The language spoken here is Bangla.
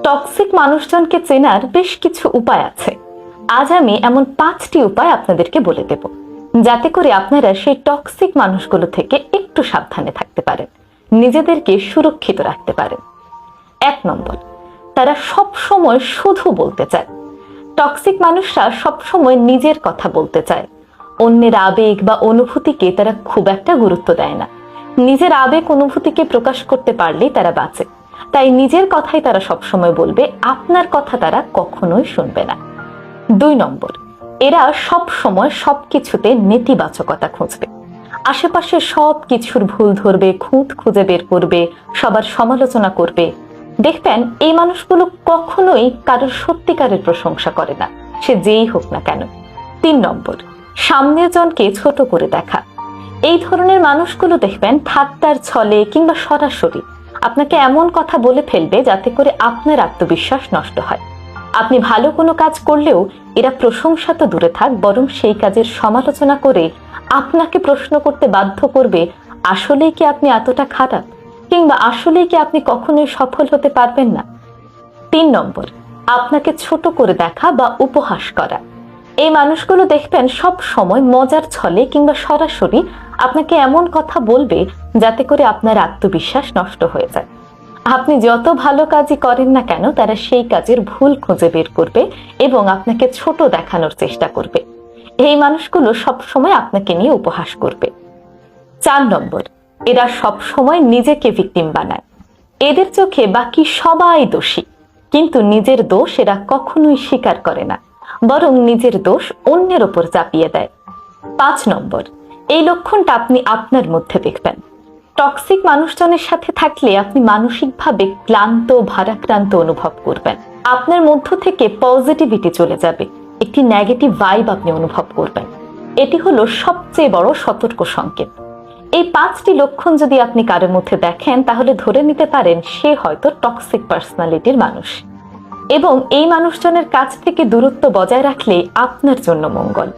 টক্সিক মানুষজনকে চেনার বেশ কিছু উপায় আছে। আজ আমি এমন 5টি উপায় আপনাদেরকে বলে দেব, যাতে করে আপনারা সেই টক্সিক মানুষগুলো থেকে একটু সাবধানে থাকতে পারেন, নিজেদেরকে সুরক্ষিত রাখতে পারেন। 1 নম্বর, তারা সব সময় শুধু বলতে চায়। টক্সিক মানুষরা সব সময় নিজের কথা বলতে চায়। অন্যের আবেগ বা অনুভূতিকে তারা খুব একটা গুরুত্ব দেয় না। নিজের আবেগ অনুভূতিকে প্রকাশ করতে পারলেই তারা বাঁচে। তাই নিজের কথাই তারা সবসময় বলবে, আপনার কথা তারা কখনোই শুনবে না। 2 নম্বর, এরা সব সময় সবকিছুতে নেতিবাচকতা খুঁজবে। আশেপাশে সব কিছুর ভুল ধরবে, খুঁত খুঁজে বের করবে, সবার সমালোচনা করবে। দেখবেন এই মানুষগুলো কখনোই কারোর সত্যিকারের প্রশংসা করে না, সে যেই হোক না কেন। 3 নম্বর, সামনের জনকে ছোট করে দেখা। এই ধরনের মানুষগুলো দেখবেন ঠাট্টার ছলে কিংবা সরাসরি আপনাকে এমন কথা বলে ফেলবে যাতে করে আপনার আত্মবিশ্বাস নষ্ট হয়। আপনি ভালো কোনো কাজ করলেও এরা প্রশংসা তো দূরে থাক, বরং সেই কাজের সমালোচনা করে আপনাকে প্রশ্ন করতে বাধ্য করবে, আসলেই কি আপনি এতটা খারাপ, কিংবা আসলেই কি আপনি কখনোই সফল হতে পারবেন না। 3 নম্বর, আপনাকে ছোট করে দেখা বা উপহাস করা। এই মানুষগুলো দেখবেন সব সময় মজার ছলে কিংবা সরাসরি আপনাকে এমন কথা বলবে যাতে করে আপনার আত্মবিশ্বাস নষ্ট হয়ে যায়। আপনি যত ভালো কাজই করেন না কেন, তারা সেই কাজের ভুল খুঁজে বের করবে এবং আপনাকে ছোট দেখানোর চেষ্টা করবে। এই মানুষগুলো সব সময় আপনাকে নিয়ে উপহাস করবে। 4 নম্বর, এরা সব সময় নিজেকে ভিকটিম বানায়। এদের চোখে বাকি সবাই দোষী, কিন্তু নিজের দোষ এরা কখনোই স্বীকার করে না, বরং নিজের দোষ অন্যের ওপর চাপিয়ে দেয়। 5 নম্বর, এই লক্ষণটা আপনি আপনার মধ্যে দেখবেন। টক্সিক মানুষজনের সাথে থাকলে আপনি মানসিকভাবে ক্লান্ত, ভারাক্রান্ত অনুভব করবেন। আপনার মধ্য থেকে পজিটিভিটি চলে যাবে, একটি নেগেটিভ ভাইব আপনি অনুভব করবেন। এটি হলো সবচেয়ে বড় সতর্ক সংকেত। এই 5টি লক্ষণ যদি আপনি কারোর মধ্যে দেখেন, তাহলে ধরে নিতে পারেন সে হয়তো টক্সিক পার্সোনালিটির মানুষ, এবং এই মানুষজনের কাছ থেকে দূরত্ব বজায় রাখলে আপনার জন্য মঙ্গল।